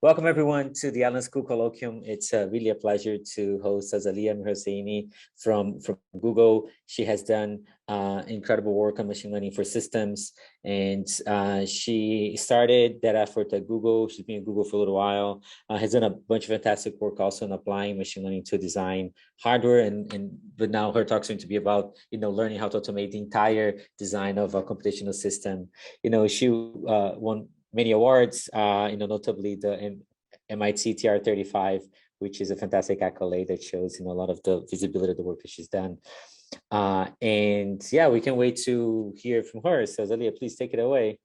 Welcome everyone to the Allen School Colloquium. It's really a pleasure to host Azaliya Mirhosseini from Google. She has done incredible work on machine learning for systems, and she started that effort at Google. She's been at Google for a little while, has done a bunch of fantastic work also in applying machine learning to design hardware, but now her talk's going to be about learning how to automate the entire design of a computational system. She won many awards, notably the MIT TR35, which is a fantastic accolade that shows, a lot of the visibility of the work that she's done. And yeah, we can wait to hear from her. So Azaliya, please take it away.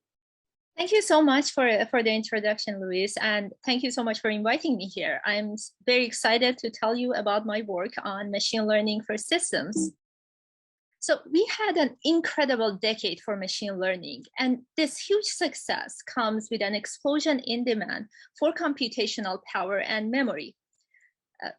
Thank you so much for the introduction, Luis, and thank you so much for inviting me here. I'm very excited to tell you about my work on machine learning for systems. So we had an incredible decade for machine learning, and this huge success comes with an explosion in demand for computational power and memory.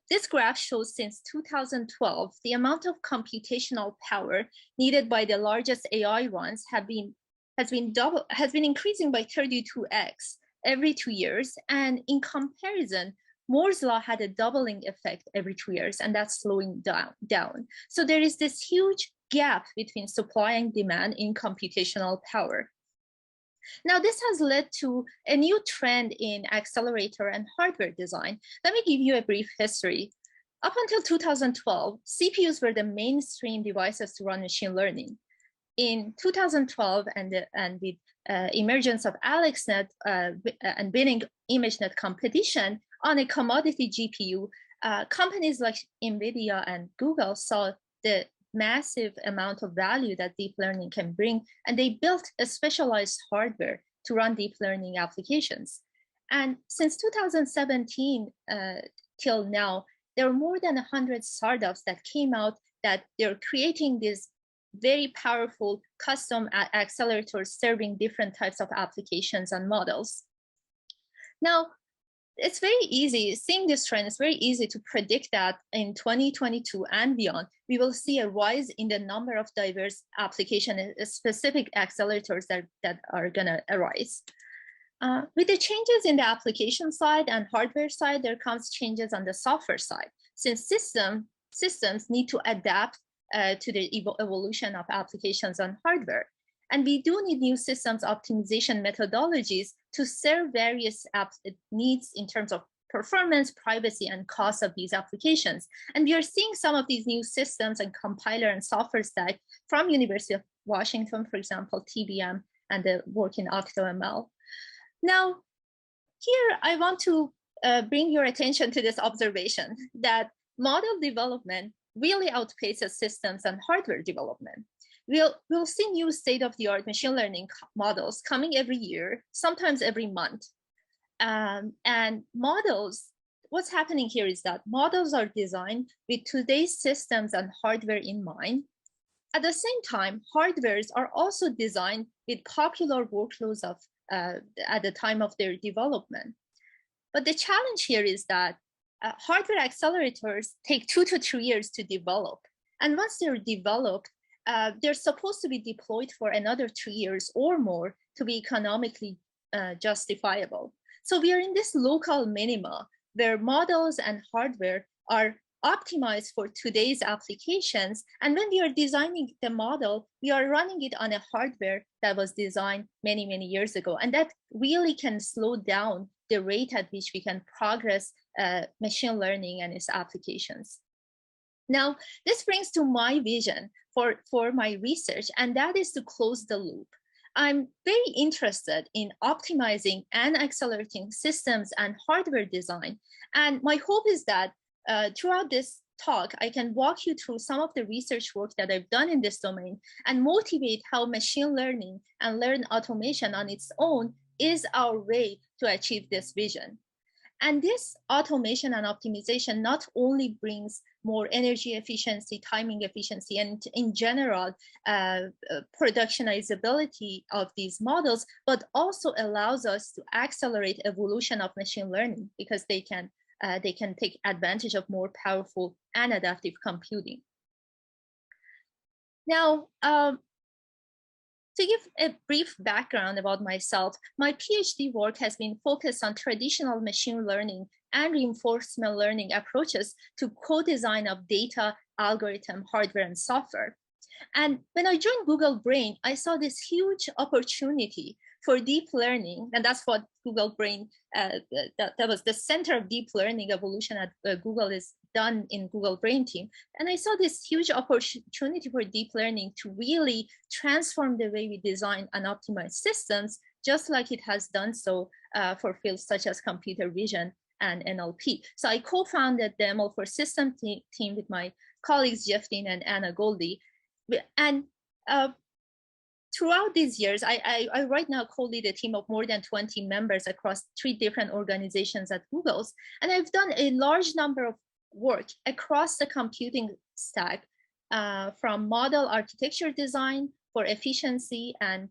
This graph shows since 2012, the amount of computational power needed by the largest AI runs has been increasing by 32x every 2 years. And in comparison, Moore's law had a doubling effect every 2 years, and that's slowing down. So there is this huge gap between supply and demand in computational power. Now, this has led to a new trend in accelerator and hardware design. Let me give you a brief history. Up until 2012, CPUs were the mainstream devices to run machine learning. In 2012, and with emergence of AlexNet and winning ImageNet competition on a commodity GPU, companies like NVIDIA and Google saw the massive amount of value that deep learning can bring, and they built a specialized hardware to run deep learning applications. And since 2017 till now, there are more than 100 startups that came out that they're creating these very powerful custom accelerators serving different types of applications and models. Now, it's very easy, seeing this trend, it's very easy to predict that in 2022 and beyond, we will see a rise in the number of diverse application specific accelerators that are gonna arise. With the changes in the application side and hardware side, there comes changes on the software side, since systems need to adapt to the evolution of applications on hardware. And we do need new systems optimization methodologies to serve various needs in terms of performance, privacy, and cost of these applications. And we are seeing some of these new systems and compiler and software stack from University of Washington, for example, TBM, and the work in OctoML. Now, here I want to bring your attention to this observation that model development really outpaces systems and hardware development. We'll see new state-of-the-art machine learning models coming every year, sometimes every month. And models, what's happening here is that models are designed with today's systems and hardware in mind. At the same time, hardwares are also designed with popular workloads at the time of their development. But the challenge here is that hardware accelerators take 2 to 3 years to develop. And once they're developed, they're supposed to be deployed for another 3 years or more to be economically justifiable. So we are in this local minima where models and hardware are optimized for today's applications. And when we are designing the model, we are running it on a hardware that was designed many, many years ago. And that really can slow down the rate at which we can progress machine learning and its applications. Now, this brings to my vision for my research, and that is to close the loop. I'm very interested in optimizing and accelerating systems and hardware design. And my hope is that throughout this talk, I can walk you through some of the research work that I've done in this domain and motivate how machine learning and learned automation on its own is our way to achieve this vision. And this automation and optimization not only brings more energy efficiency, timing efficiency, and in general, productionizability of these models, but also allows us to accelerate evolution of machine learning because they can take advantage of more powerful and adaptive computing. Now, To give a brief background about myself, my PhD work has been focused on traditional machine learning and reinforcement learning approaches to co-design of data, algorithm, hardware, and software. And when I joined Google Brain, I saw this huge opportunity for deep learning. And that's what Google Brain, that was the center of deep learning evolution at Google is done in Google Brain team. And I saw this huge opportunity for deep learning to really transform the way we design and optimize systems, just like it has done so for fields such as computer vision and NLP. So I co-founded the ML for System team with my colleagues, Jeff Dean and Anna Goldie. And throughout these years, I right now co-lead a team of more than 20 members across 3 different organizations at Google's. And I've done a large number of work across the computing stack, from model architecture design for efficiency and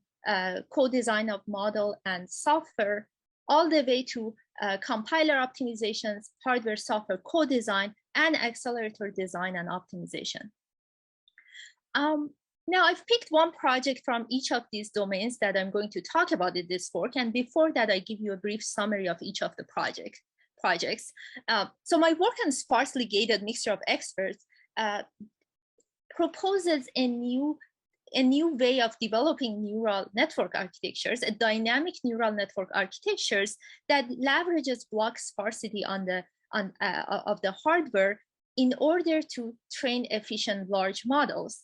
co-design of model and software, all the way to compiler optimizations, hardware, software co-design, and accelerator design and optimization. Now I've picked one project from each of these domains that I'm going to talk about in this work. And before that, I give you a brief summary of each of the projects. So my work on sparsely gated mixture of experts proposes a new way of developing neural network architectures, a dynamic neural network architectures that leverages block sparsity of the hardware in order to train efficient large models.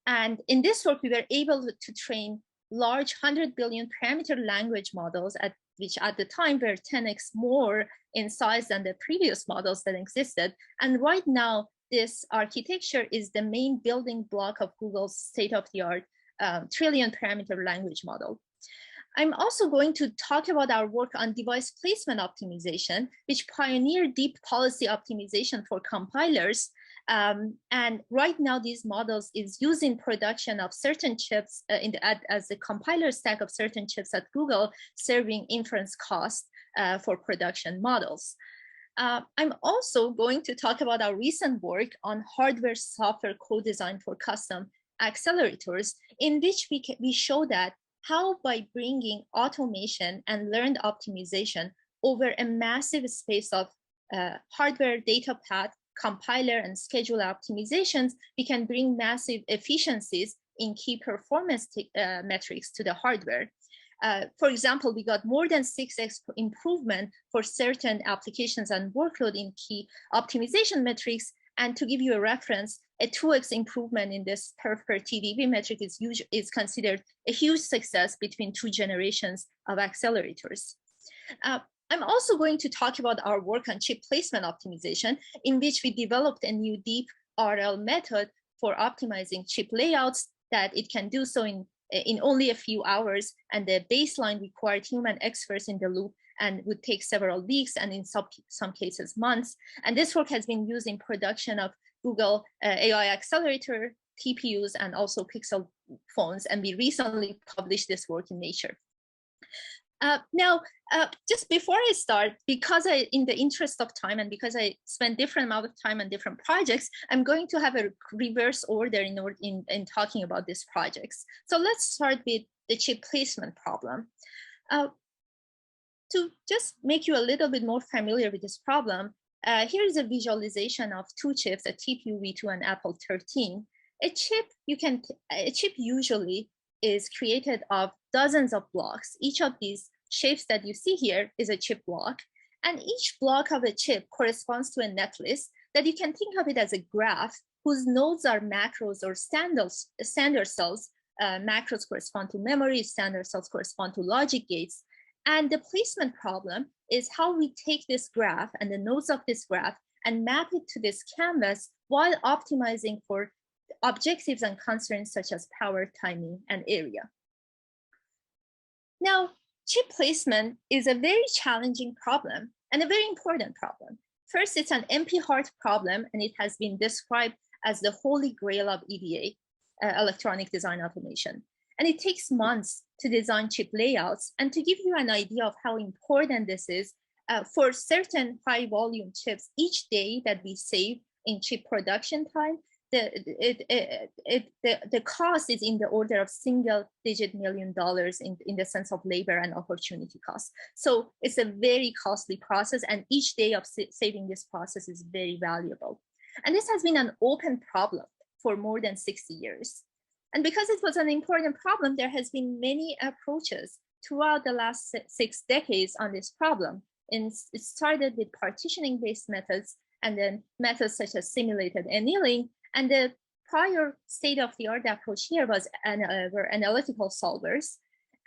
And in this work, we were able to train large 100 billion parameter language models, which at the time were 10x more in size than the previous models that existed. And right now, this architecture is the main building block of Google's state-of-the-art trillion parameter language model. I'm also going to talk about our work on device placement optimization, which pioneered deep policy optimization for compilers. And right now, these models is used in production of certain chips as a compiler stack of certain chips at Google, serving inference costs for production models. I'm also going to talk about our recent work on hardware software co-design for custom accelerators, in which we show that how by bringing automation and learned optimization over a massive space of hardware, data path, compiler, and scheduler optimizations, we can bring massive efficiencies in key performance metrics to the hardware. For example, we got more than 6x improvement for certain applications and workload in key optimization metrics. And to give you a reference, a 2x improvement in this per TDP metric is considered a huge success between 2 generations of accelerators. I'm also going to talk about our work on chip placement optimization, in which we developed a new deep RL method for optimizing chip layouts that it can do so in only a few hours, and the baseline required human experts in the loop and would take several weeks and in some cases months. And this work has been used in production of Google AI Accelerator, TPUs, and also Pixel phones. And we recently published this work in Nature. Now, just before I start, because in the interest of time and because I spend different amount of time on different projects, I'm going to have a reverse order in talking about these projects. So let's start with the chip placement problem. To just make you a little bit more familiar with this problem, here is a visualization of 2 chips, a TPU V2 and Apple 13. A chip usually is created of dozens of blocks. Each of these shapes that you see here is a chip block, and each block of a chip corresponds to a netlist that you can think of it as a graph whose nodes are macros or standard cells. Macros correspond to memory, standard cells correspond to logic gates. And the placement problem is how we take this graph and the nodes of this graph and map it to this canvas while optimizing for objectives and constraints such as power, timing, and area. Now, chip placement is a very challenging problem and a very important problem. First, it's an NP-hard problem, and it has been described as the holy grail of EDA, electronic design automation. And it takes months to design chip layouts. And to give you an idea of how important this is, for certain high volume chips, each day that we save in chip production time the cost is in the order of single-digit $1 million in the sense of labor and opportunity costs. So it's a very costly process, and each day of saving this process is very valuable. And this has been an open problem for more than 60 years. And because it was an important problem, there has been many approaches throughout the last 6 decades on this problem. And it started with partitioning-based methods, and then methods such as simulated annealing. And the prior state-of-the-art approach here was were analytical solvers.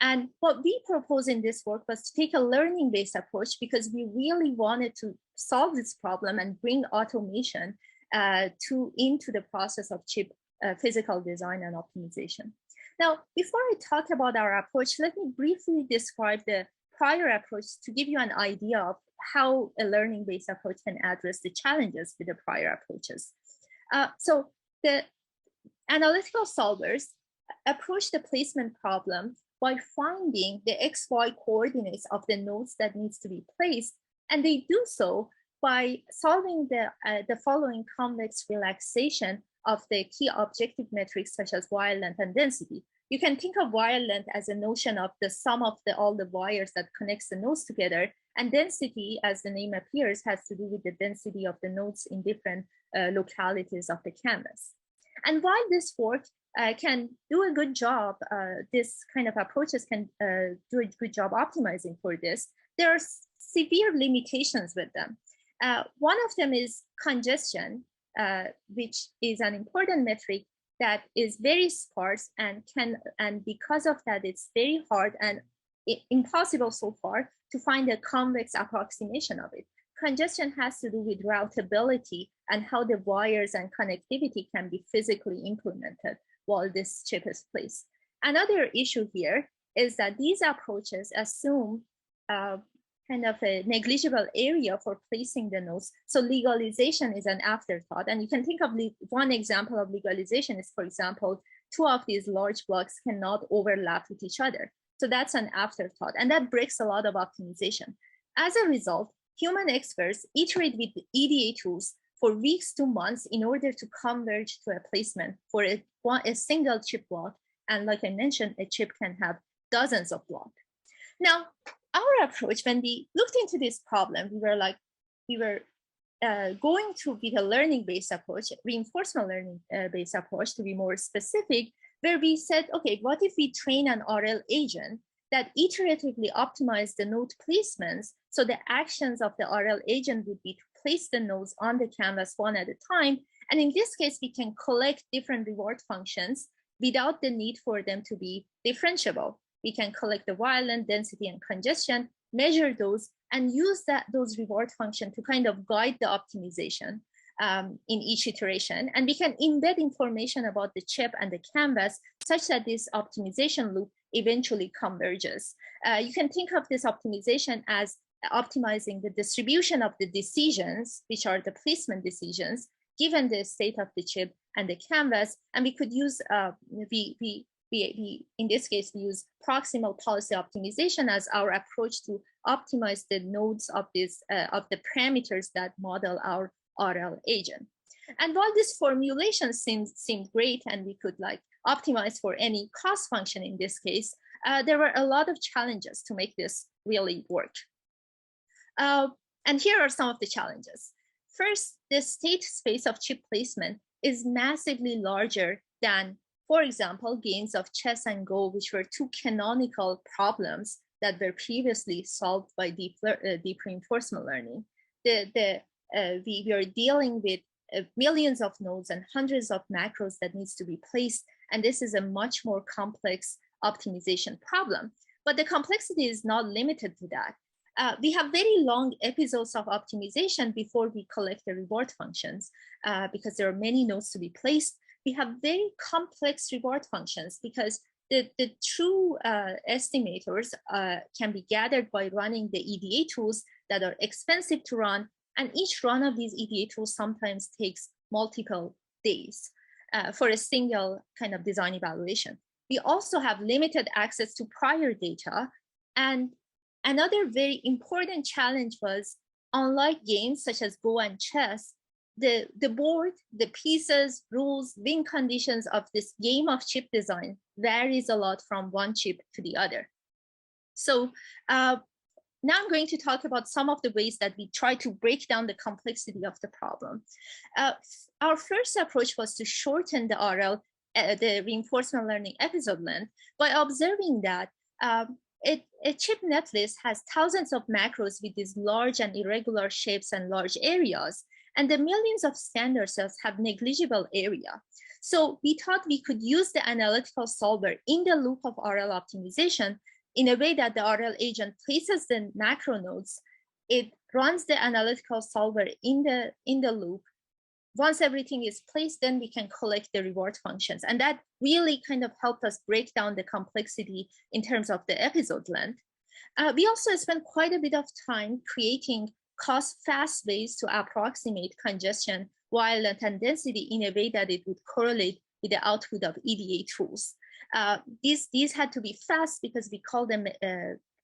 And what we propose in this work was to take a learning-based approach, because we really wanted to solve this problem and bring automation into the process of chip physical design and optimization. Now, before I talk about our approach, let me briefly describe the prior approach to give you an idea of how a learning-based approach can address the challenges with the prior approaches. So the analytical solvers approach the placement problem by finding the XY coordinates of the nodes that needs to be placed, and they do so by solving the following convex relaxation of the key objective metrics such as wire length and density. You can think of wire length as a notion of the sum of all the wires that connects the nodes together, and density, as the name appears, has to do with the density of the nodes in different localities of the canvas. And while this work can do a good job, this kind of approaches can do a good job optimizing for this, there are severe limitations with them. One of them is congestion, which is an important metric that is very sparse and because of that, it's very hard and impossible so far to find a convex approximation of it. Congestion has to do with routability and how the wires and connectivity can be physically implemented while this chip is placed. Another issue here is that these approaches assume kind of a negligible area for placing the nodes. So legalization is an afterthought. And you can think of one example of legalization is, for example, 2 of these large blocks cannot overlap with each other. So that's an afterthought, and that breaks a lot of optimization. As a result, human experts iterate with EDA tools for weeks to months in order to converge to a placement for a single chip block. And like I mentioned, a chip can have dozens of blocks. Now, our approach, when we looked into this problem, we were going to be a learning-based approach, reinforcement learning-based approach to be more specific, where we said, okay, what if we train an RL agent that iteratively optimized the node placements, so the actions of the RL agent would be to place the nodes on the canvas one at a time. And in this case, we can collect different reward functions without the need for them to be differentiable. We can collect the wire length, density, and congestion, measure those, and use those reward function to kind of guide the optimization in each iteration. And we can embed information about the chip and the canvas such that this optimization loop eventually converges. You can think of this optimization as optimizing the distribution of the decisions, which are the placement decisions, given the state of the chip and the canvas. And we could use, in this case, we use proximal policy optimization as our approach to optimize the nodes of the parameters that model our RL agent. And while this formulation seemed great, and we could optimize for any cost function in this case, there were a lot of challenges to make this really work. And here are some of the challenges. First, the state space of chip placement is massively larger than, for example, games of chess and Go, which were 2 canonical problems that were previously solved by deep reinforcement learning. We are dealing with millions of nodes and hundreds of macros that needs to be placed, and this is a much more complex optimization problem. But the complexity is not limited to that. We have very long episodes of optimization before we collect the reward functions because there are many nodes to be placed. We have very complex reward functions because the true estimators can be gathered by running the EDA tools that are expensive to run. And each run of these EDA tools sometimes takes multiple days for a single kind of design evaluation. We also have limited access to prior data. And another very important challenge was, unlike games such as Go and chess, the board, the pieces, rules, win conditions of this game of chip design varies a lot from one chip to the other. So now I'm going to talk about some of the ways that we try to break down the complexity of the problem. Our first approach was to shorten the RL, the reinforcement learning episode length, by observing that a chip netlist has thousands of macros with these large and irregular shapes and large areas, and the millions of standard cells have negligible area. So we thought we could use the analytical solver in the loop of RL optimization in a way that the RL agent places the macro nodes. It runs the analytical solver in the loop. Once everything is placed, then we can collect the reward functions. And that really kind of helped us break down the complexity in terms of the episode length. We also spent quite a bit of time creating fast ways to approximate congestion violence and density in a way that it would correlate with the output of EDA tools. These had to be fast because we called them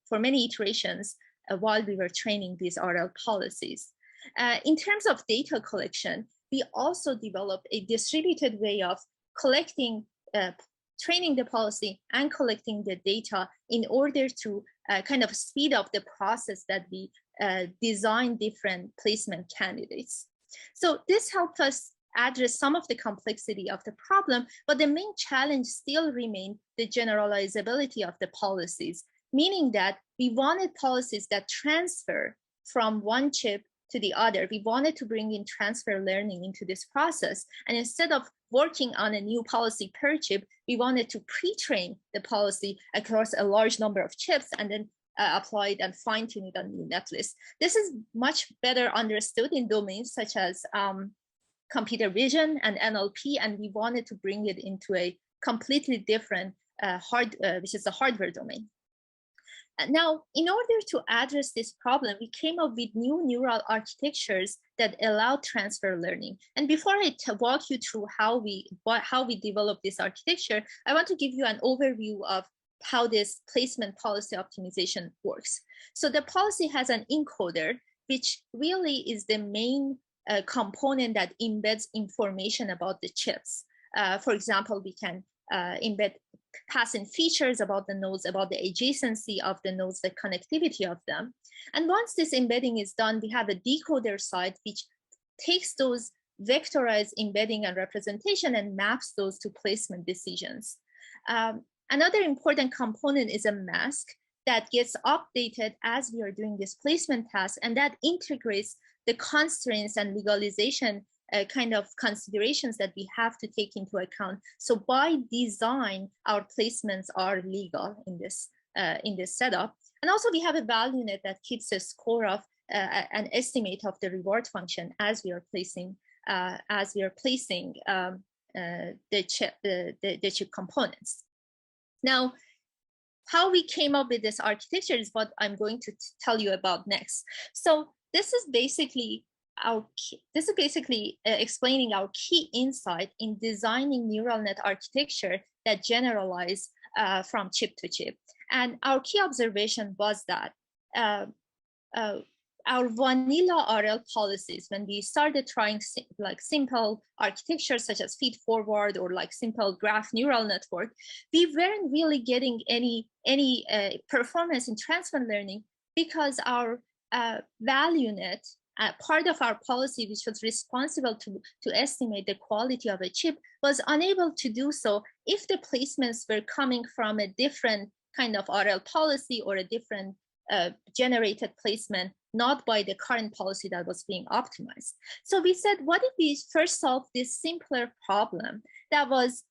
for many iterations while we were training these RL policies. In terms of data collection, we also developed a distributed way of collecting, training the policy and collecting the data in order to kind of speed up the process that we design different placement candidates. So this helped us address some of the complexity of the problem, but the main challenge still remained the generalizability of the policies, meaning that we wanted policies that transfer from one chip to the other. We wanted to bring in transfer learning into this process. And instead of working on a new policy per chip, we wanted to pre-train the policy across a large number of chips and then apply it and fine-tune it on new netlists. This is much better understood in domains such as computer vision and NLP, and we wanted to bring it into a completely different which is the hardware domain. Now, in order to address this problem, we came up with new neural architectures that allow transfer learning. And before I walk you through how we developed this architecture, I want to give you an overview of how this placement policy optimization works. So the policy has an encoder, which really is the main component that embeds information about the chips. For example, we can embed pass-in features about the nodes, about the adjacency of the nodes, the connectivity of them. And once this embedding is done, we have a decoder side which takes those vectorized embedding and representation and maps those to placement decisions. Another important component is a mask that gets updated as we are doing this placement task, and that integrates the constraints and legalization kind of considerations that we have to take into account. So by design, our placements are legal in this setup. And also we have a value net that keeps a score of an estimate of the reward function as we are placing the chip components. Now, how we came up with this architecture is what I'm going to tell you about next. So this is basically explaining our key insight in designing neural net architecture that generalize from chip to chip. And our key observation was that our vanilla RL policies, when we started trying simple architectures such as feed-forward or like simple graph neural network, we weren't really getting any performance in transfer learning because our value net, part of our policy, which was responsible to estimate the quality of a chip, was unable to do so if the placements were coming from a different kind of RL policy or a different generated placement, not by the current policy that was being optimized. So we said, what if we first solve this simpler problem that was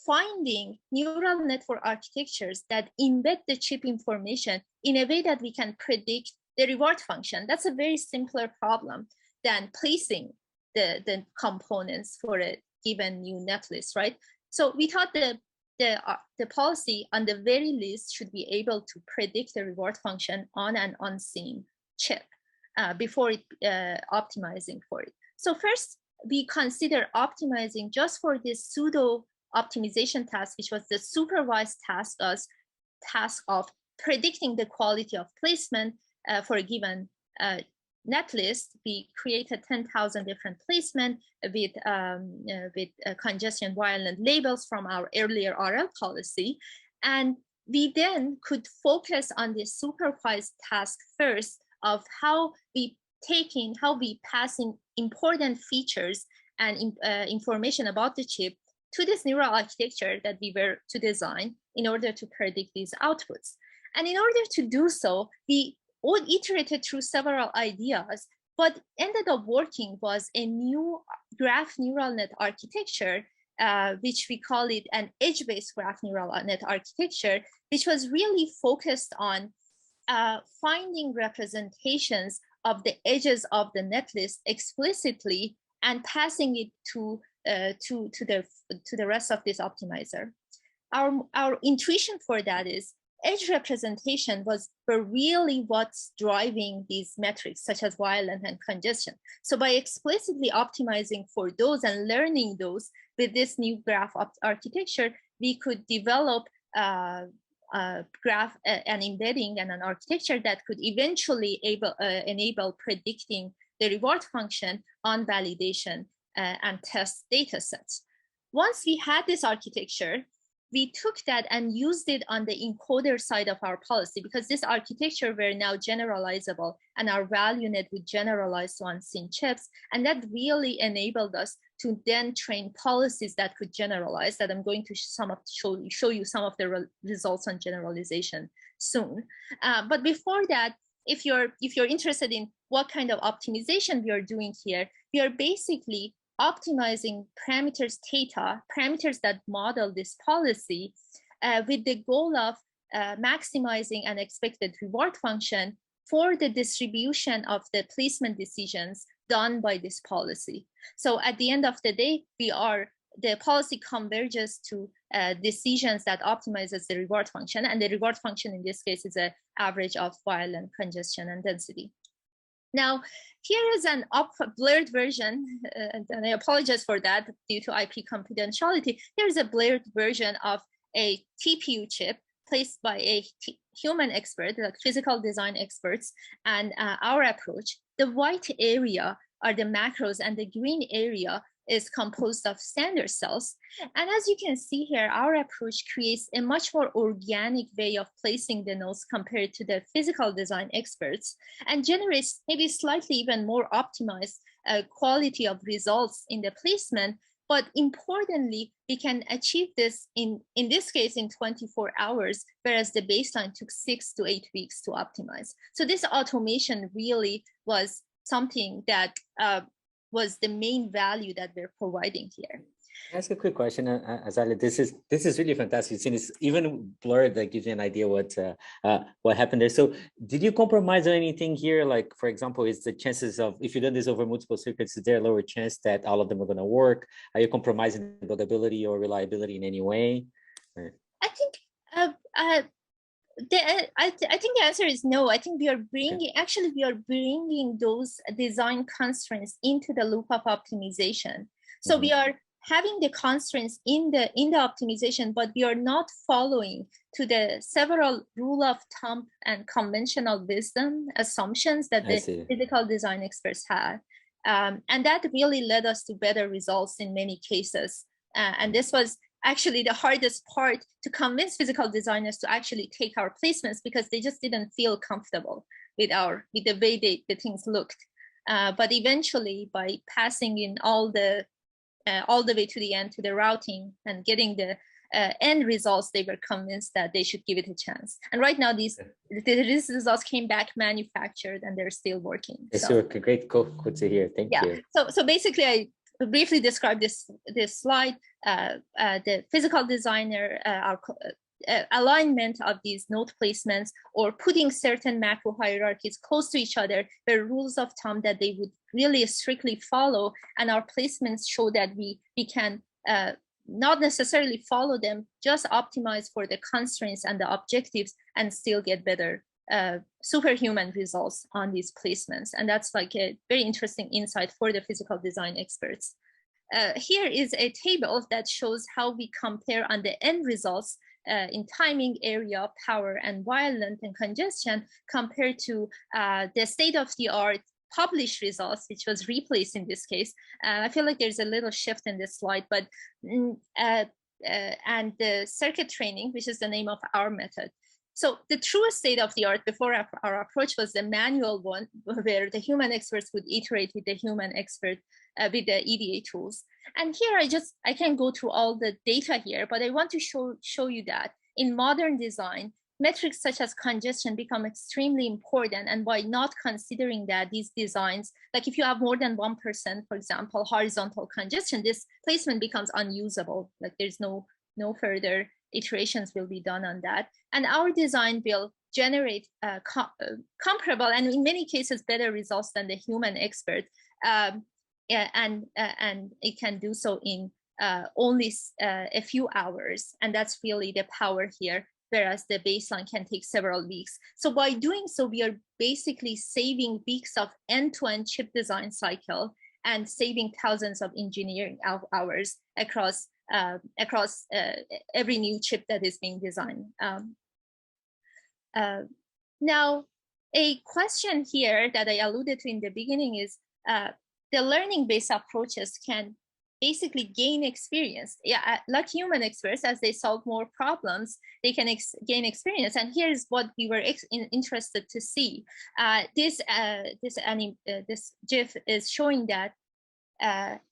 finding neural network architectures that embed the chip information in a way that we can predict the reward function? That's a very simpler problem than placing the components for a given new netlist, right? So we thought the policy on the very least should be able to predict the reward function on an unseen chip before optimizing for it. So first, we consider optimizing just for this pseudo optimization task, which was the supervised task of predicting the quality of placement for a given netlist, we created 10,000 different placement with congestion violent labels from our earlier RL policy. And we then could focus on the supervised task first of how we passing important features and information about the chip to this neural architecture that we were to design in order to predict these outputs. And in order to do so, we all iterated through several ideas. What ended up working was a new graph neural net architecture, which we call it an edge-based graph neural net architecture, which was really focused on finding representations of the edges of the netlist explicitly and passing it to the rest of this optimizer. Our intuition for that is edge representation were really what's driving these metrics such as violence and congestion. So by explicitly optimizing for those and learning those with this new graph architecture, we could develop graph an embedding and an architecture that could eventually enable predicting the reward function on validation and test data sets. Once we had this architecture, we took that and used it on the encoder side of our policy, because this architecture were now generalizable and our value net would generalize to unseen chips. And that really enabled us to then train policies that could generalize, that I'm going to show you some of the results on generalization soon. But before that, if you're interested in what kind of optimization we are doing here, we are basically optimizing parameters theta, parameters that model this policy, with the goal of maximizing an expected reward function for the distribution of the placement decisions done by this policy. So at the end of the day, the policy converges to decisions that optimizes the reward function, and the reward function in this case is an average of violence, congestion, and density. Now, here is an blurred version, and I apologize for that due to IP confidentiality. Here's a blurred version of a TPU chip placed by a human expert, like physical design experts, and our approach. The white area are the macros, and the green area is composed of standard cells. And as you can see here, our approach creates a much more organic way of placing the nodes compared to the physical design experts, and generates maybe slightly even more optimized quality of results in the placement. But importantly, we can achieve this in this case in 24 hours, whereas the baseline took 6 to 8 weeks to optimize. So this automation really was something that was the main value that we're providing here. Can I ask a quick question, Azalea? This is really fantastic. You've seen it's even blurred, that gives you an idea what happened there. So did you compromise on anything here? Like, for example, is the chances of, if you've done this over multiple circuits, is there a lower chance that all of them are going to work? Are you compromising buildability or reliability in any way? I think I think the answer is no. I think we are bringing, actually we are bringing those design constraints into the loop of optimization. So we are having the constraints in the optimization, but we are not following to the several rule of thumb and conventional wisdom assumptions that the physical design experts had. And that really led us to better results in many cases. And this was actually the hardest part, to convince physical designers to actually take our placements, because they just didn't feel comfortable with the way the things looked. But eventually, by passing in all the way to the end, to the routing and getting the end results, they were convinced that they should give it a chance. And right now, these results came back manufactured and they're still working. So great, good to hear. Thank you. So basically, I briefly describe this slide. The physical designer, our alignment of these node placements, or putting certain macro hierarchies close to each other, the rules of thumb that they would really strictly follow, and our placements show that we can not necessarily follow them, just optimize for the constraints and the objectives, and still get better superhuman results on these placements. And that's like a very interesting insight for the physical design experts. Here is a table that shows how we compare on the end results in timing, area, power, and violence and congestion compared to the state-of-the-art published results, which was replaced in this case. I feel like there's a little shift in this slide, but and the circuit training, which is the name of our method. So the truest state of the art before our approach was the manual one, where the human experts would iterate with the human expert with the EDA tools. And here I can go through all the data here, but I want to show you that in modern design, metrics such as congestion become extremely important. And by not considering that, these designs, like if you have more than 1%, for example, horizontal congestion, this placement becomes unusable. Like there's no further iterations will be done on that. And our design will generate comparable and in many cases better results than the human expert. And it can do so in only a few hours. And that's really the power here, whereas the baseline can take several weeks. So by doing so, we are basically saving weeks of end-to-end chip design cycle and saving thousands of engineering hours across every new chip that is being designed. Now, a question here that I alluded to in the beginning is the learning-based approaches can basically gain experience. Yeah, like human experts, as they solve more problems, they can gain experience. And here's what we were interested to see. This GIF is showing that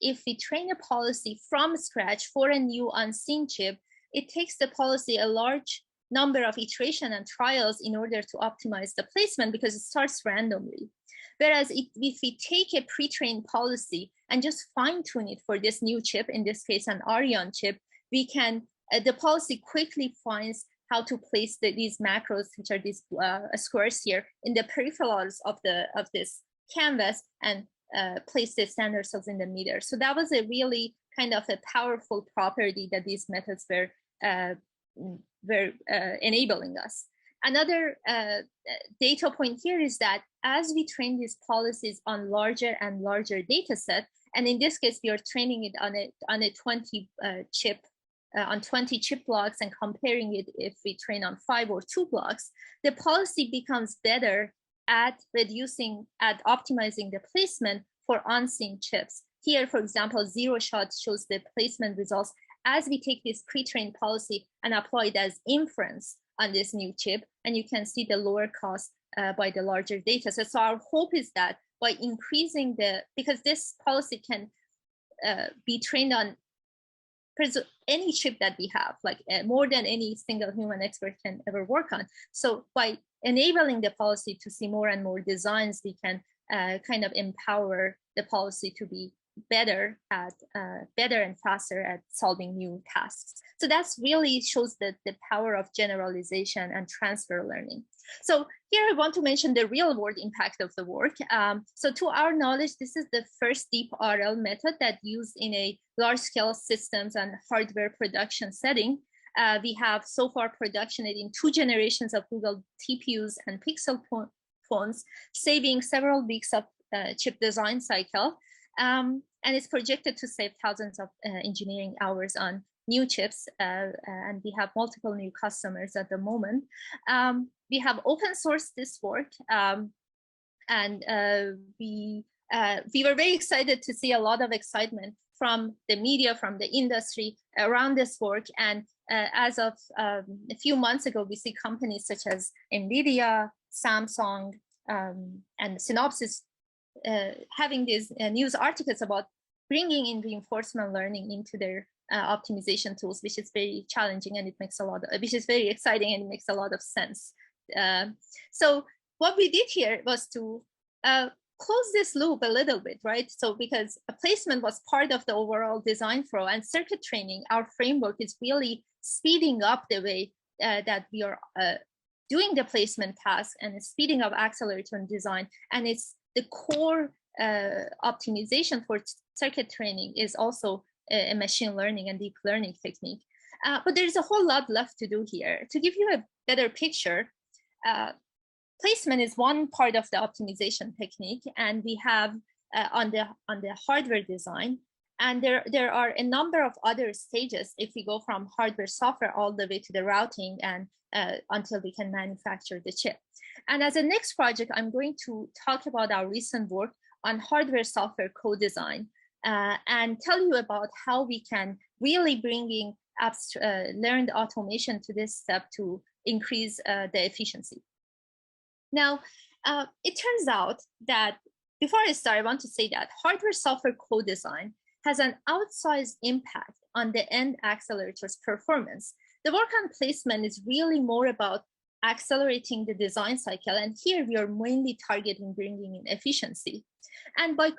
if we train a policy from scratch for a new unseen chip, it takes the policy a large number of iteration and trials in order to optimize the placement because it starts randomly. Whereas if we take a pre-trained policy and just fine-tune it for this new chip, in this case an Arion chip, we can, the policy quickly finds how to place these macros, which are these squares here, in the peripherals of this canvas and place the standard cells in the meter. So that was a really kind of a powerful property that these methods were enabling us. Another data point here is that as we train these policies on larger and larger data set, and in this case, we are training it on a 20 chip, on 20 chip blocks and comparing it if we train on 5 or 2 blocks, the policy becomes better at optimizing the placement for unseen chips. Here, for example, Zero Shot shows the placement results as we take this pre-trained policy and apply it as inference on this new chip, and you can see the lower cost by the larger data. So our hope is that by increasing because this policy can be trained on any chip that we have, like more than any single human expert can ever work on. So by enabling the policy to see more and more designs, we can kind of empower the policy to be better and faster at solving new tasks. So that's really shows the power of generalization and transfer learning. So here I want to mention the real world impact of the work. So to our knowledge, this is the first deep RL method that used in a large scale systems and hardware production setting. We have so far productioned in 2 generations of Google TPUs and Pixel phones, saving several weeks of chip design cycle. And it's projected to save thousands of engineering hours on new chips, and we have multiple new customers at the moment. We have open sourced this work, and we were very excited to see a lot of excitement from the media, from the industry around this work. And as of a few months ago, we see companies such as NVIDIA, Samsung, and Synopsys having these news articles about bringing in reinforcement learning into their optimization tools, which is very challenging and it makes which is very exciting and it makes a lot of sense. So what we did here was to close this loop a little bit, right? So because a placement was part of the overall design flow, and circuit training, our framework is really speeding up the way that we are doing the placement task and speeding up accelerator and design. And it's the core optimization for circuit training is also a machine learning and deep learning technique. But there's a whole lot left to do here. To give you a better picture, placement is one part of the optimization technique, and we have on the hardware design, And there are a number of other stages if we go from hardware, software, all the way to the routing and until we can manufacture the chip. And as a next project, I'm going to talk about our recent work on hardware, software co-design and tell you about how we can really bring in learned automation to this step to increase the efficiency. Now, it turns out that before I start, I want to say that hardware software co-design has an outsized impact on the end accelerator's performance. The work on placement is really more about accelerating the design cycle. And here we are mainly targeting bringing in efficiency. And by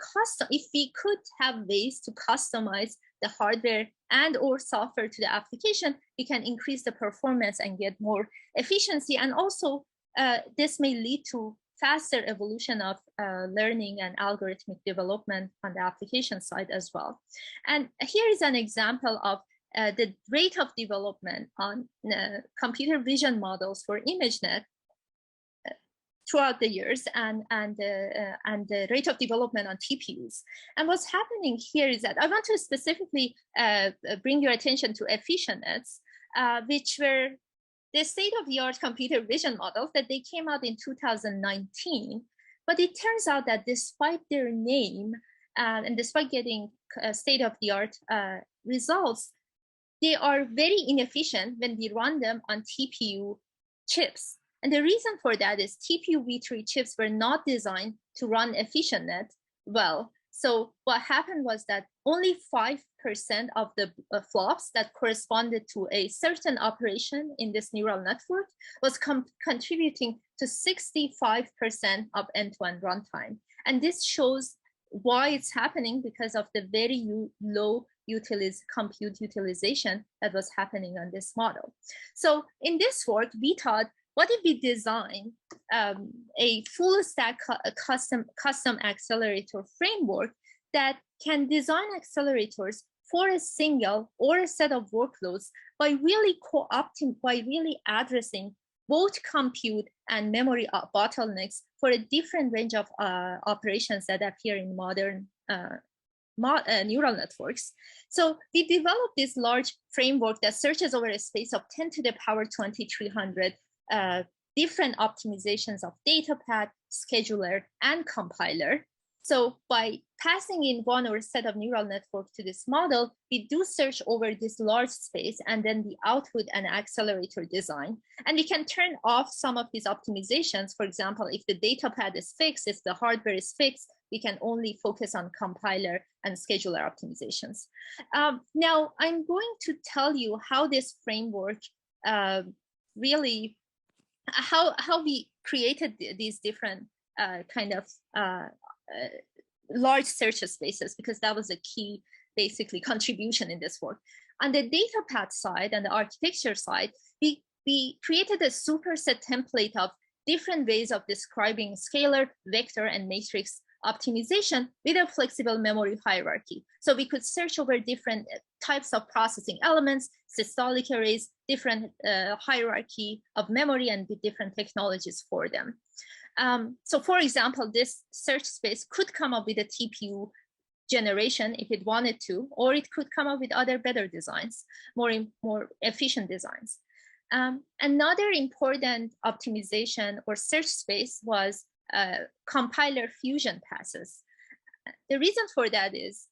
if we could have ways to customize the hardware and or software to the application, we can increase the performance and get more efficiency. And also this may lead to faster evolution of learning and algorithmic development on the application side as well. And here is an example of the rate of development on computer vision models for ImageNet throughout the years and the rate of development on TPUs. And what's happening here is that I want to specifically bring your attention to EfficientNets, which were the state-of-the-art computer vision models that they came out in 2019. But it turns out that despite their name and despite getting state-of-the-art results, they are very inefficient when we run them on TPU chips. And the reason for that is TPU v3 chips were not designed to run EfficientNet well. So what happened was that only 5% of the flops that corresponded to a certain operation in this neural network was contributing to 65% of end-to-end runtime. And this shows why it's happening because of the very low compute utilization that was happening on this model. So in this work, we thought, what if we design a full stack custom accelerator framework that can design accelerators for a single or a set of workloads by really addressing both compute and memory bottlenecks for a different range of operations that appear in modern neural networks. So we developed this large framework that searches over a space of 10 to the power 2300 different optimizations of datapath, scheduler, and compiler. So by passing in one or a set of neural network to this model, we do search over this large space and then the output and accelerator design. And we can turn off some of these optimizations. For example, if the datapath is fixed, if the hardware is fixed, we can only focus on compiler and scheduler optimizations. Now, I'm going to tell you how this framework really, how we created these different kind of large search spaces, because that was a key, basically, contribution in this work. On the datapath side and the architecture side, we created a superset template of different ways of describing scalar, vector, and matrix optimization with a flexible memory hierarchy. So we could search over different types of processing elements, systolic arrays, different hierarchy of memory, and with different technologies for them. So for example, this search space could come up with a TPU generation if it wanted to, or it could come up with other better designs, more efficient designs. Another important optimization or search space was compiler fusion passes. The reason for that is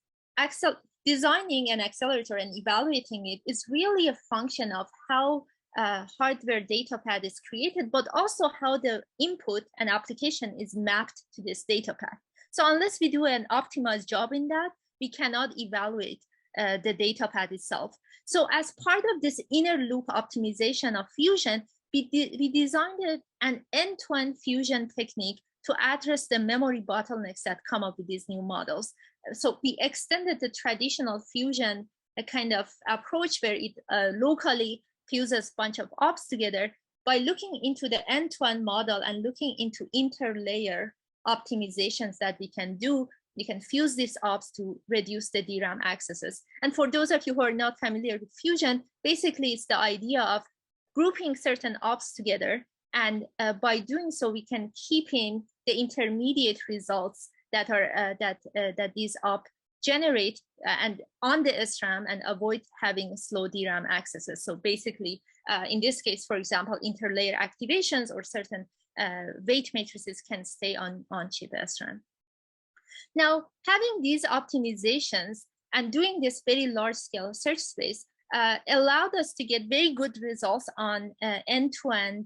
designing an accelerator and evaluating it is really a function of how hardware datapath is created, but also how the input and application is mapped to this datapath. So unless we do an optimized job in that, we cannot evaluate the datapath itself. So as part of this inner loop optimization of fusion, we designed an end-to-end fusion technique to address the memory bottlenecks that come up with these new models. So we extended the traditional fusion kind of approach where it locally fuses a bunch of ops together by looking into the end-to-end model and looking into interlayer optimizations that we can do. We can fuse these ops to reduce the DRAM accesses. And for those of you who are not familiar with fusion, basically it's the idea of grouping certain ops together. And by doing so, we can keep in the intermediate results that are that these ops generate and on the SRAM and avoid having slow DRAM accesses. So basically, in this case, for example, interlayer activations or certain weight matrices can stay on chip SRAM. Now, having these optimizations and doing this very large scale search space allowed us to get very good results on end-to-end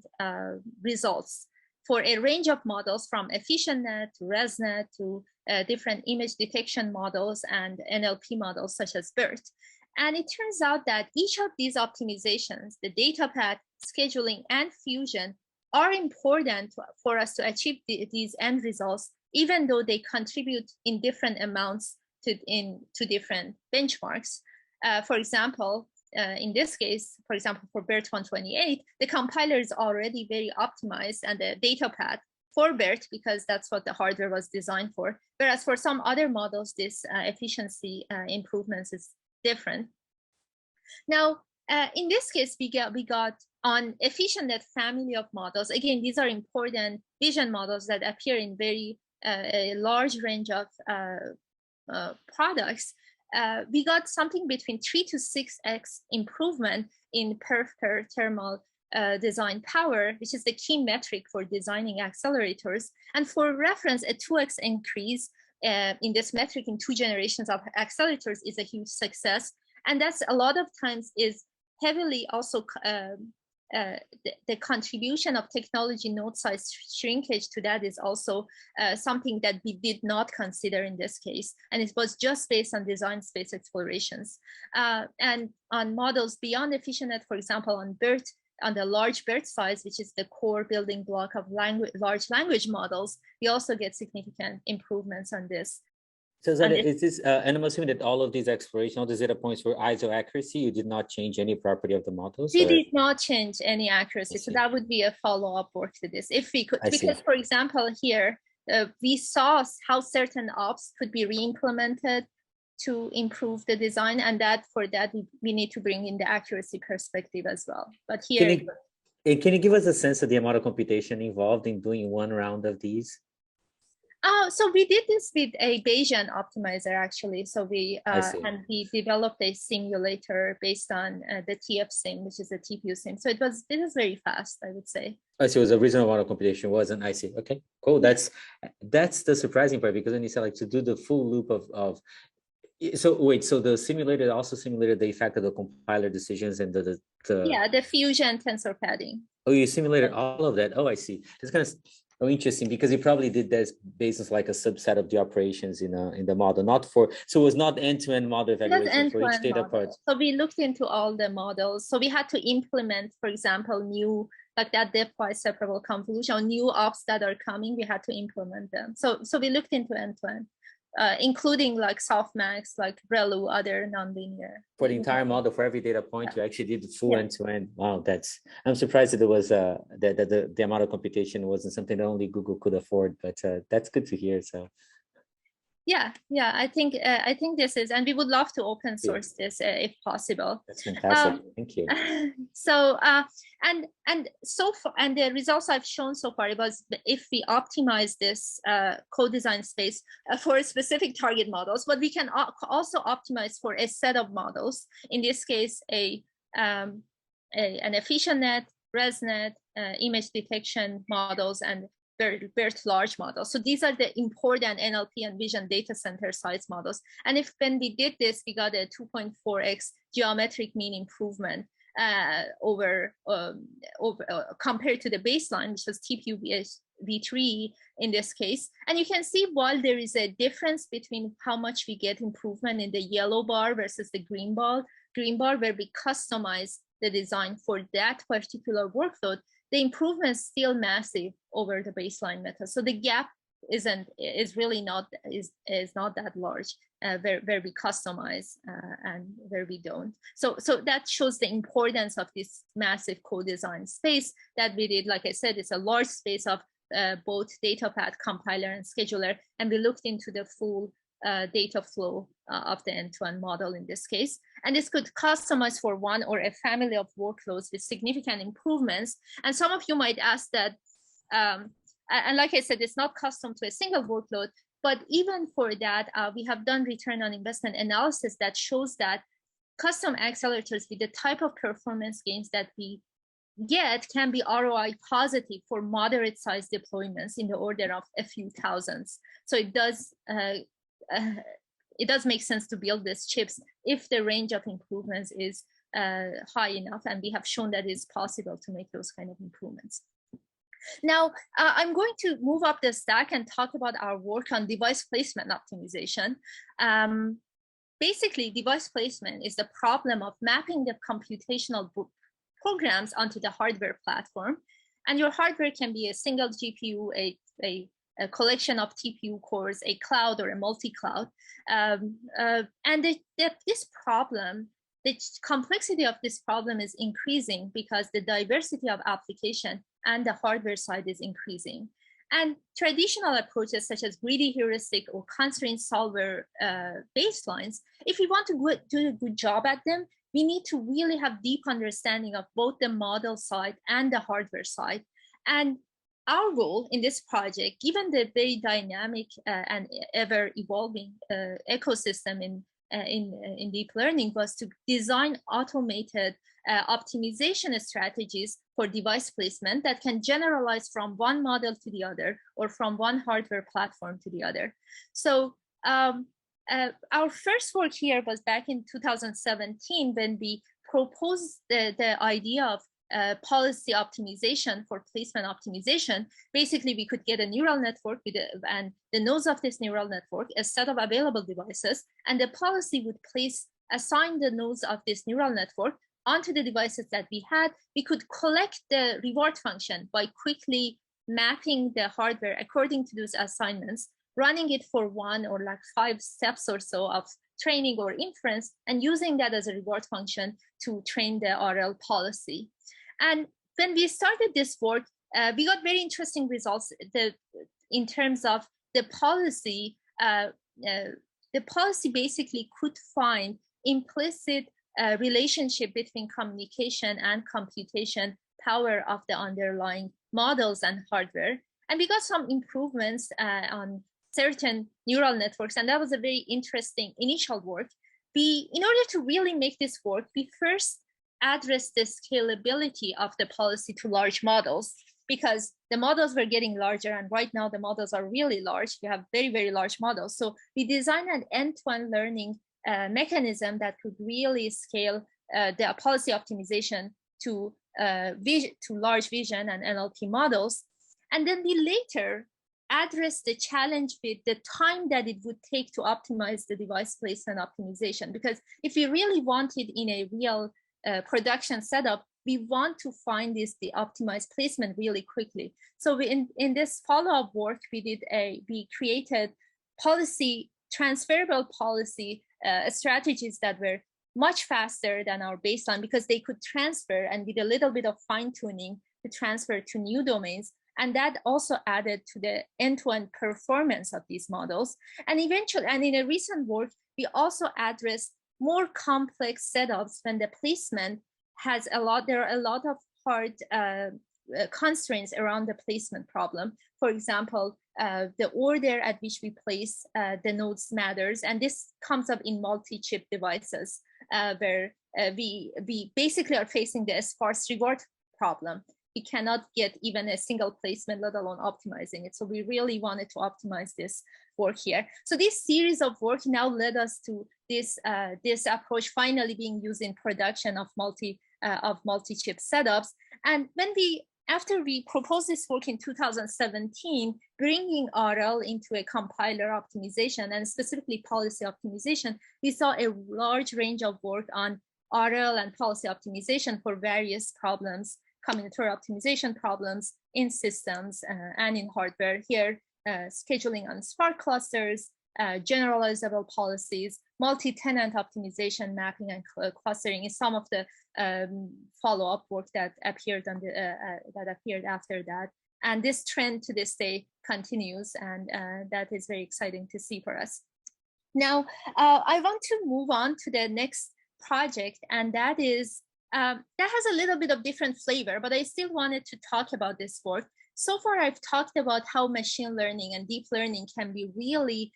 results for a range of models, from EfficientNet to ResNet to different image detection models and NLP models such as BERT. And it turns out that each of these optimizations, the data path, scheduling, and fusion, are important for us to achieve these end results, even though they contribute in different amounts to different benchmarks. For example, in this case, for example, for BERT 128, the compiler is already very optimized and the data path for BERT, because that's what the hardware was designed for. Whereas for some other models, this efficiency improvements is different. Now, in this case, we got on EfficientNet family of models. Again, these are important vision models that appear in very a large range of products. We got something between 3 to 6x improvement in per thermal design power, which is the key metric for designing accelerators. And for reference, a 2x increase in this metric in 2 generations of accelerators is a huge success. And that's a lot of times is heavily also the contribution of technology node size shrinkage to that is also something that we did not consider in this case. And it was just based on design space explorations. And on models beyond EfficientNet, for example, on BERT, on the large BERT size, which is the core building block of large language models, we also get significant improvements on this. So is this, and I'm assuming that all of these explorations, all the data points were ISO accuracy, you did not change any property of the models? We did not change any accuracy. So that would be a follow-up work to this. If we could, because for example, here, we saw how certain ops could be re-implemented to improve the design, and that for that, we need to bring in the accuracy perspective as well. But here- Can you give us a sense of the amount of computation involved in doing one round of these? So we did this with a Bayesian optimizer, actually. So we developed a simulator based on the TF-Sim, which is a TPU sim. So it was very fast, I would say. I see. It was a reasonable amount of computation, wasn't? I see. Okay, cool. That's the surprising part, because when you said like to do the full loop of so wait, so the simulator also simulated the effect of the compiler decisions and the fusion tensor padding. Oh, you simulated all of that. Oh, I see. It's kind of interesting, because you probably did this based on like a subset of the operations in the model, not for, so it was not end-to-end model evaluation for each data part. So we looked into all the models. So we had to implement, for example, new, like that depthwise separable convolution, new ops that are coming, we had to implement them. So we looked into end-to-end, including like softmax, like ReLU, other nonlinear. For the entire model, for every data point, you actually did the full end-to-end. Wow, I'm surprised that it was that the amount of computation wasn't something that only Google could afford, but that's good to hear. So yeah, I think this is, and we would love to open source this if possible. That's fantastic. Thank you. So and so far, and the results I've shown so far, it was if we optimize this co-design space for specific target models, but we can also optimize for a set of models. In this case, an EfficientNet, ResNet, image detection models, and BERT large models. So these are the important NLP and vision data center size models. And when we did this, we got a 2.4x geometric mean improvement compared to the baseline, which was TPU v3 in this case. And you can see, while there is a difference between how much we get improvement in the yellow bar versus the green bar where we customize the design for that particular workload, the improvement is still massive over the baseline method. So the gap is really not that large where we customize and where we don't. So that shows the importance of this massive co-design space that we did. Like I said, it's a large space of both data path, compiler, and scheduler, and we looked into the full data flow of the end-to-end model in this case. And this could customize for one or a family of workloads with significant improvements. And some of you might ask that, and like I said, it's not custom to a single workload. But even for that, we have done return on investment analysis that shows that custom accelerators with the type of performance gains that we get can be ROI positive for moderate sized deployments in the order of a few thousands. So it does make sense to build these chips if the range of improvements is high enough, and we have shown that it's possible to make those kind of improvements. Now, I'm going to move up the stack and talk about our work on device placement optimization. Basically, device placement is the problem of mapping the computational programs onto the hardware platform. And your hardware can be a single GPU, a collection of TPU cores, a cloud or a multi-cloud. This problem, the complexity of this problem is increasing because the diversity of application and the hardware side is increasing. And traditional approaches such as greedy heuristic or constraint solver baselines, if we want to do a good job at them, we need to really have deep understanding of both the model side and the hardware side. And our goal in this project, given the very dynamic and ever evolving ecosystem in deep learning, was to design automated optimization strategies for device placement that can generalize from one model to the other or from one hardware platform to the other. So our first work here was back in 2017 when we proposed the idea of policy optimization for placement optimization. Basically, we could get a neural network with and the nodes of this neural network, a set of available devices, and the policy would assign the nodes of this neural network onto the devices that we had. We could collect the reward function by quickly mapping the hardware according to those assignments, running it for 1 or like 5 steps or so of training or inference, and using that as a reward function to train the RL policy. And when we started this work, we got very interesting results in terms of the policy. The policy basically could find implicit relationship between communication and computation power of the underlying models and hardware. And we got some improvements on certain neural networks, and that was a very interesting initial work. In order to really make this work, we first addressed the scalability of the policy to large models, because the models were getting larger, and right now the models are really large. We have very, very large models. So we designed an end-to-end learning mechanism that could really scale the policy optimization to large vision and NLP models. And then we later address the challenge with the time that it would take to optimize the device placement optimization. Because if we really wanted in a real production setup, we want to find the optimized placement really quickly. So in this follow-up work, we created transferable policy strategies that were much faster than our baseline, because they could transfer, and with a little bit of fine-tuning to transfer to new domains. And that also added to the end-to-end performance of these models. And eventually, and in a recent work, we also addressed more complex setups when the placement has there are a lot of hard constraints around the placement problem. For example, the order at which we place the nodes matters. And this comes up in multi-chip devices where we basically are facing the sparse reward problem. We cannot get even a single placement, let alone optimizing it. So we really wanted to optimize this work here. So this series of work now led us to this approach finally being used in production of multi-chip setups. And after we proposed this work in 2017, bringing RL into a compiler optimization and specifically policy optimization, we saw a large range of work on RL and policy optimization for various problems, combinatorial optimization problems in systems and in hardware. Here, scheduling on Spark clusters, generalizable policies, multi-tenant optimization, mapping, and clustering is some of the follow-up work that appeared after that. And this trend to this day continues, and that is very exciting to see for us. Now, I want to move on to the next project, and that is that has a little bit of different flavor, but I still wanted to talk about this work so far I've talked about how machine learning and deep learning can really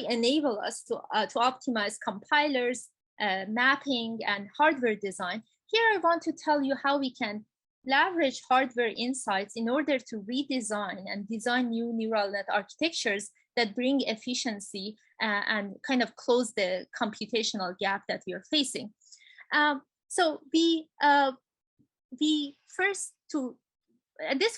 enable us to optimize compilers, mapping, and hardware design. Here I want to tell you how we can leverage hardware insights in order to redesign and design new neural net architectures that bring efficiency and kind of close the computational gap that we are facing. So this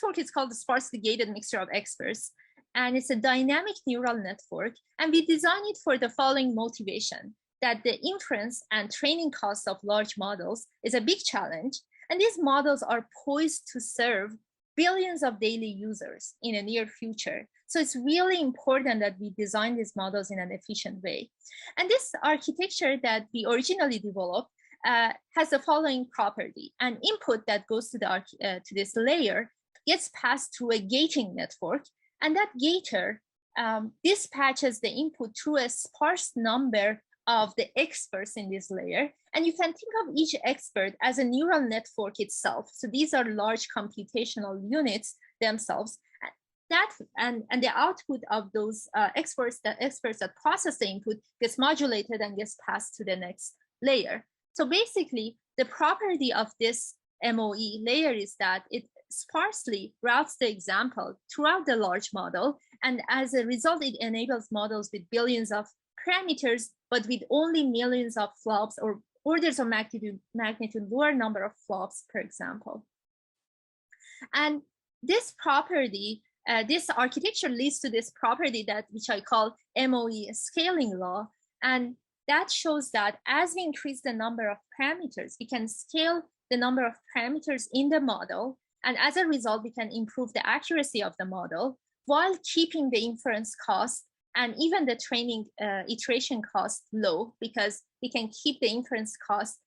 work is called the sparsely gated mixture of experts, and it's a dynamic neural network, and we designed it for the following motivation: that the inference and training costs of large models is a big challenge, and these models are poised to serve billions of daily users in a near future. So it's really important that we design these models in an efficient way. And this architecture that we originally developed has the following property: an input that goes to this layer gets passed through a gating network, and that gator dispatches the input through a sparse number of the experts in this layer. And you can think of each expert as a neural network itself. So these are large computational units themselves. And the output of those experts that process the input gets modulated and gets passed to the next layer. So basically, the property of this MOE layer is that it sparsely routes the example throughout the large model. And as a result, it enables models with billions of parameters, but with only millions of flops or orders of magnitude lower number of flops per example. And this property, this architecture leads to this property which I call MOE scaling law. And that shows that as we increase the number of parameters, we can scale the number of parameters in the model. And as a result, we can improve the accuracy of the model while keeping the inference cost and even the training iteration cost low, because we can keep the inference cost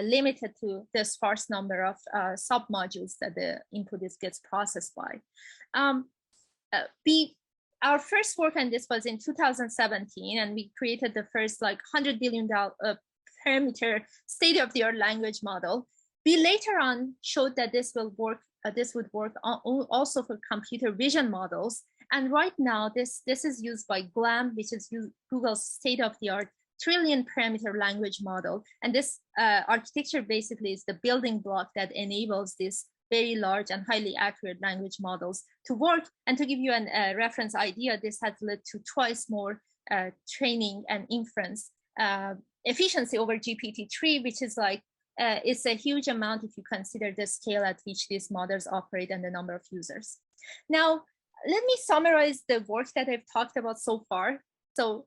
limited to the sparse number of submodules that the input gets processed by. Our first work on this was in 2017, and we created the first like $100 billion parameter state-of-the-art language model. We later on showed that this would work also for computer vision models. And right now, this is used by GLAM, which is Google's state-of-the-art trillion parameter language model. And this architecture basically is the building block that enables this very large and highly accurate language models to work. And to give you a reference idea, this has led to twice more training and inference efficiency over GPT-3, which is like, it's a huge amount if you consider the scale at which these models operate and the number of users. Now, let me summarize the work that I've talked about so far. So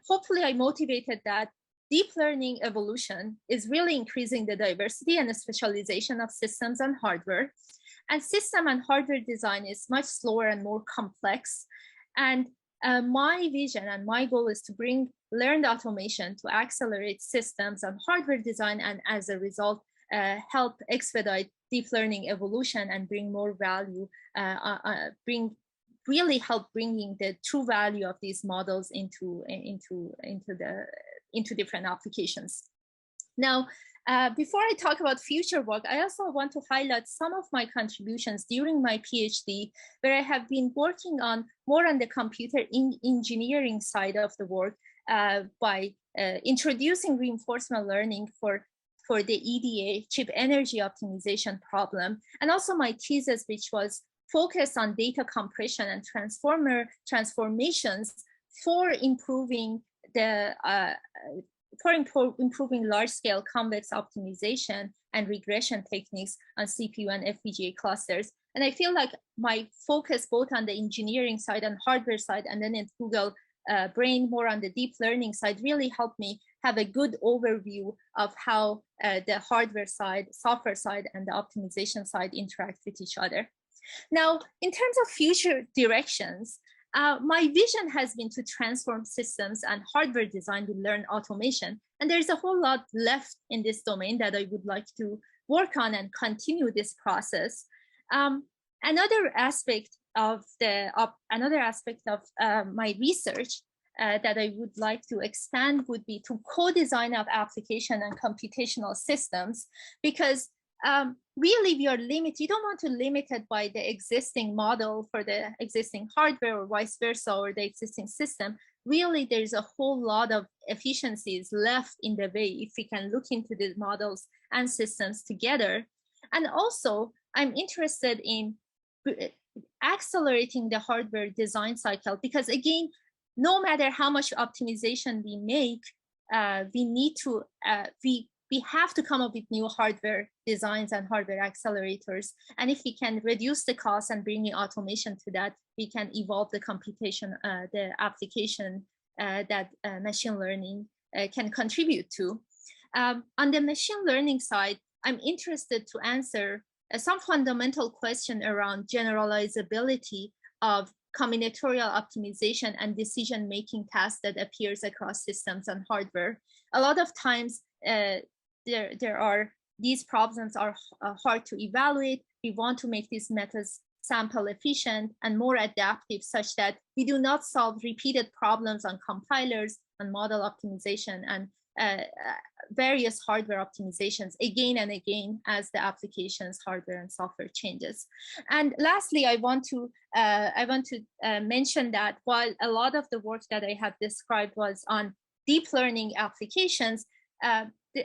hopefully I motivated that deep learning evolution is really increasing the diversity and the specialization of systems and hardware. And system and hardware design is much slower and more complex. And my vision and my goal is to bring learned automation to accelerate systems and hardware design, and as a result, help expedite deep learning evolution and bring more value, really help bringing the true value of these models into different applications. Now, before I talk about future work, I also want to highlight some of my contributions during my PhD, where I have been working on more on the computer engineering side of the work by introducing reinforcement learning for the EDA chip energy optimization problem, and also my thesis, which was focused on data compression and transformations for improving the improving large-scale convex optimization and regression techniques on CPU and FPGA clusters. And I feel like my focus both on the engineering side and hardware side, and then in Google Brain more on the deep learning side, really helped me have a good overview of how the hardware side, software side, and the optimization side interact with each other. Now, in terms of future directions, my vision has been to transform systems and hardware design with learned automation. And there's a whole lot left in this domain that I would like to work on and continue this process. Another aspect of my research that I would like to expand would be to co-design of application and computational systems, because really we are limited. You don't want to limit it by the existing model for the existing hardware or vice versa, or the existing system. Really, there's a whole lot of efficiencies left in the way if we can look into the models and systems together. And also, I'm interested in accelerating the hardware design cycle, because again, no matter how much optimization we make, we need to, we have to come up with new hardware designs and hardware accelerators. And if we can reduce the cost and bring in automation to that, we can evolve the computation, the application that machine learning can contribute to. On the machine learning side, I'm interested to answer some fundamental question around generalizability of combinatorial optimization and decision-making tasks that appears across systems and hardware. A lot of times, these problems are hard to evaluate. We want to make these methods sample efficient and more adaptive, such that we do not solve repeated problems on compilers, on model optimization, and various hardware optimizations again and again as the application's hardware and software changes. And lastly, I want to mention that while a lot of the work that I have described was on deep learning applications,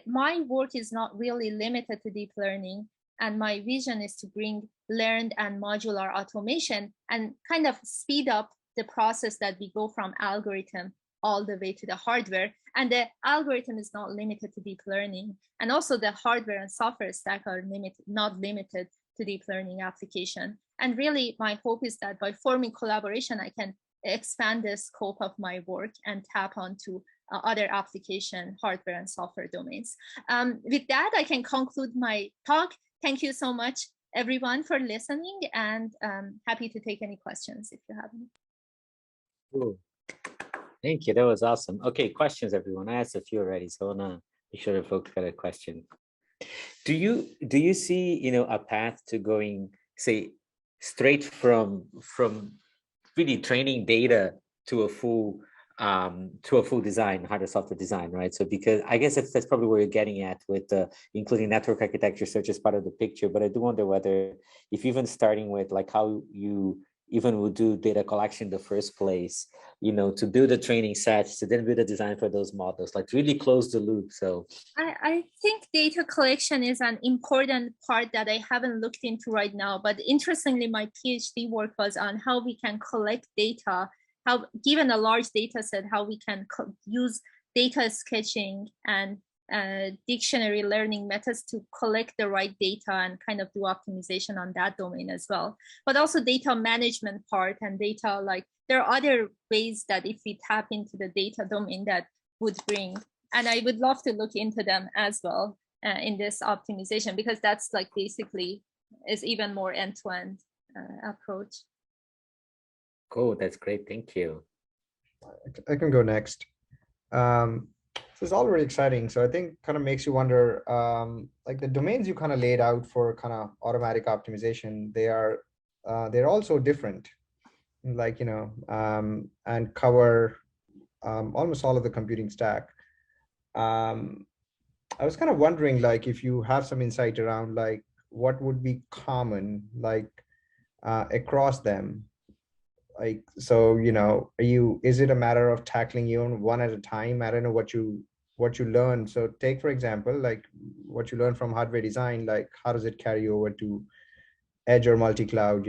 my work is not really limited to deep learning, and my vision is to bring learned and modular automation and kind of speed up the process that we go from algorithm all the way to the hardware. And the algorithm is not limited to deep learning, and also the hardware and software stack are not limited to deep learning application. And really, my hope is that by forming collaboration, I can expand the scope of my work and tap onto other application, hardware and software domains. With that, I can conclude my talk. Thank you so much, everyone, for listening, and happy to take any questions if you have any. Cool. Thank you. That was awesome. Okay, questions, everyone. I asked a few already, so I want to be sure that folks got a question. Do you see, a path to going, say, straight from really training data to a full design, hardware software design, right? So because I guess that's probably where you're getting at with including network architecture search as part of the picture. But I do wonder whether, if even starting with like how you even would do data collection in the first place, to build a training set, to then build a design for those models, like really close the loop. So I think data collection is an important part that I haven't looked into right now. But interestingly, my PhD work was on how we can collect data, how, given a large data set, how we can use data sketching and dictionary learning methods to collect the right data and kind of do optimization on that domain as well. But also data management part and data, like there are other ways that if we tap into the data domain that would bring, and I would love to look into them as well in this optimization, because that's like basically is even more end-to-end approach. Cool, that's great, thank you. I can go next. This is all really exciting. So I think kind of makes you wonder, like the domains you kind of laid out for kind of automatic optimization, they're also different, like, and cover almost all of the computing stack. I was kind of wondering, like, if you have some insight around like what would be common, like across them. Like, so, is it a matter of tackling you one at a time? I don't know what you learn. So take, for example, like what you learn from hardware design, like how does it carry over to edge or multi-cloud,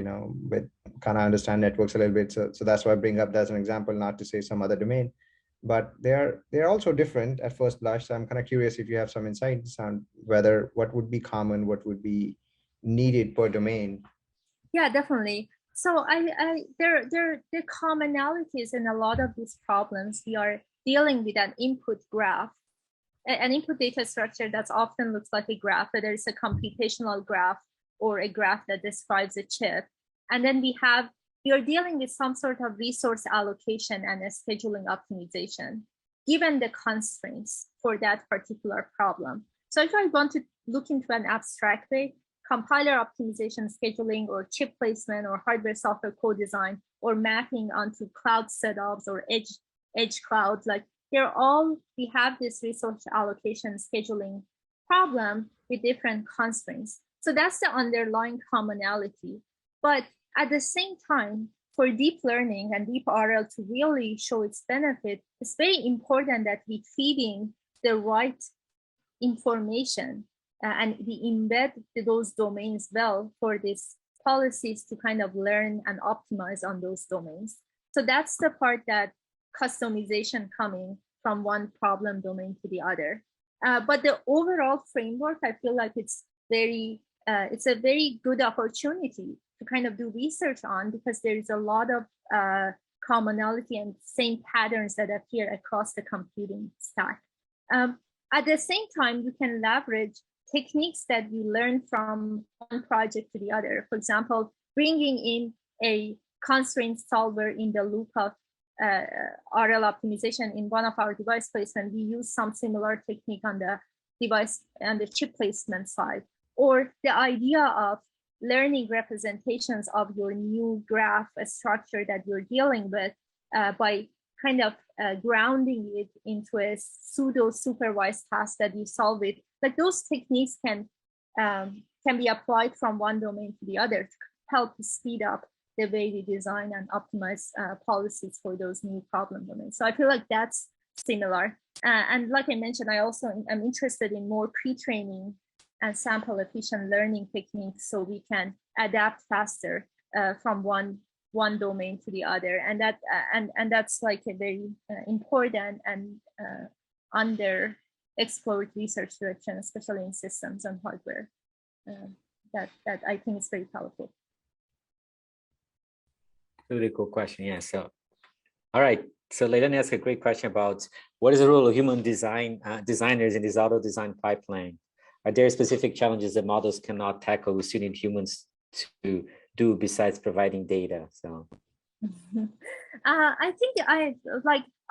with kind of understand networks a little bit. So that's why I bring up that as an example, not to say some other domain, but they're also different at first blush. So I'm kind of curious if you have some insights on whether what would be common, what would be needed per domain. Yeah, definitely. So there are commonalities in a lot of these problems. We are dealing with an input graph, an input data structure that often looks like a graph, whether it's a computational graph or a graph that describes a chip. And then we are dealing with some sort of resource allocation and a scheduling optimization, given the constraints for that particular problem. So if I want to look into an abstract way, compiler optimization, scheduling, or chip placement, or hardware software co-design, or mapping onto cloud setups or edge clouds, like we have this resource allocation scheduling problem with different constraints. So that's the underlying commonality. But at the same time, for deep learning and deep RL to really show its benefit, it's very important that we feeding the right information and we embed those domains well for these policies to kind of learn and optimize on those domains. So that's the part that customization coming from one problem domain to the other. But the overall framework, I feel like it's a very good opportunity to kind of do research on, because there is a lot of commonality and same patterns that appear across the computing stack. At the same time, you can leverage techniques that you learn from one project to the other. For example, bringing in a constraint solver in the loop of RL optimization in one of our device placement, we use some similar technique on the device and the chip placement side. Or the idea of learning representations of your new graph structure that you're dealing with by kind of grounding it into a pseudo supervised task that you solve it. Like those techniques can be applied from one domain to the other to help speed up the way we design and optimize policies for those new problem domains. So I feel like that's similar. And like I mentioned, I also am interested in more pre-training and sample efficient learning techniques so we can adapt faster from one domain to the other. And that that's like a very important and underexplored research direction, especially in systems and hardware. That I think is very powerful. Really cool question. Yeah. So, all right. So let me ask a great question about what is the role of human designers in this auto design pipeline? Are there specific challenges that models cannot tackle we still need humans to do besides providing data? So I think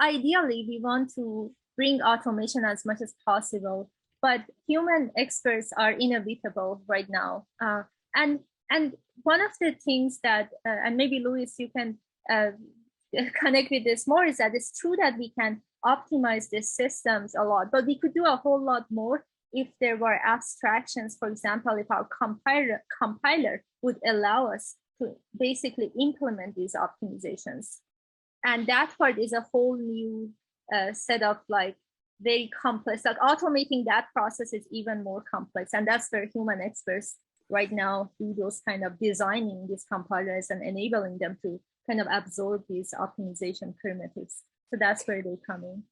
ideally we want to bring automation as much as possible, but human experts are inevitable right now. And one of the things that, and maybe Luis, you can connect with this more, is that it's true that we can optimize these systems a lot, but we could do a whole lot more if there were abstractions. For example, if our compiler would allow us to basically implement these optimizations. And that part is a whole new set of like very complex, like automating that process is even more complex. And that's where human experts right now do those kind of designing these compilers and enabling them to kind of absorb these optimization primitives. So that's where they come in.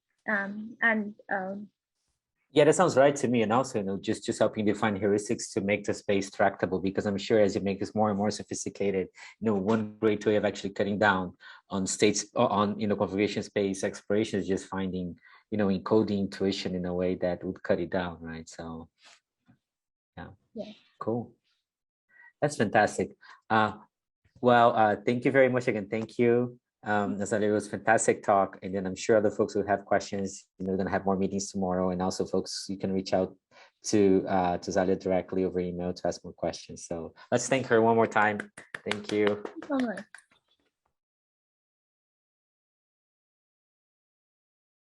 Yeah, that sounds right to me. And also, just helping define heuristics to make the space tractable, because I'm sure as you make this more and more sophisticated, one great way of actually cutting down on states on, configuration space exploration is just finding, encoding intuition in a way that would cut it down, right? So, yeah. Cool. That's fantastic. Well, thank you very much again. Thank you. Nazalia, it was a fantastic talk. And then I'm sure other folks will have questions. We're going to have more meetings tomorrow. And also, folks, you can reach out to Zalia directly over email to ask more questions. So let's thank her one more time. Thank you. Thank you so much.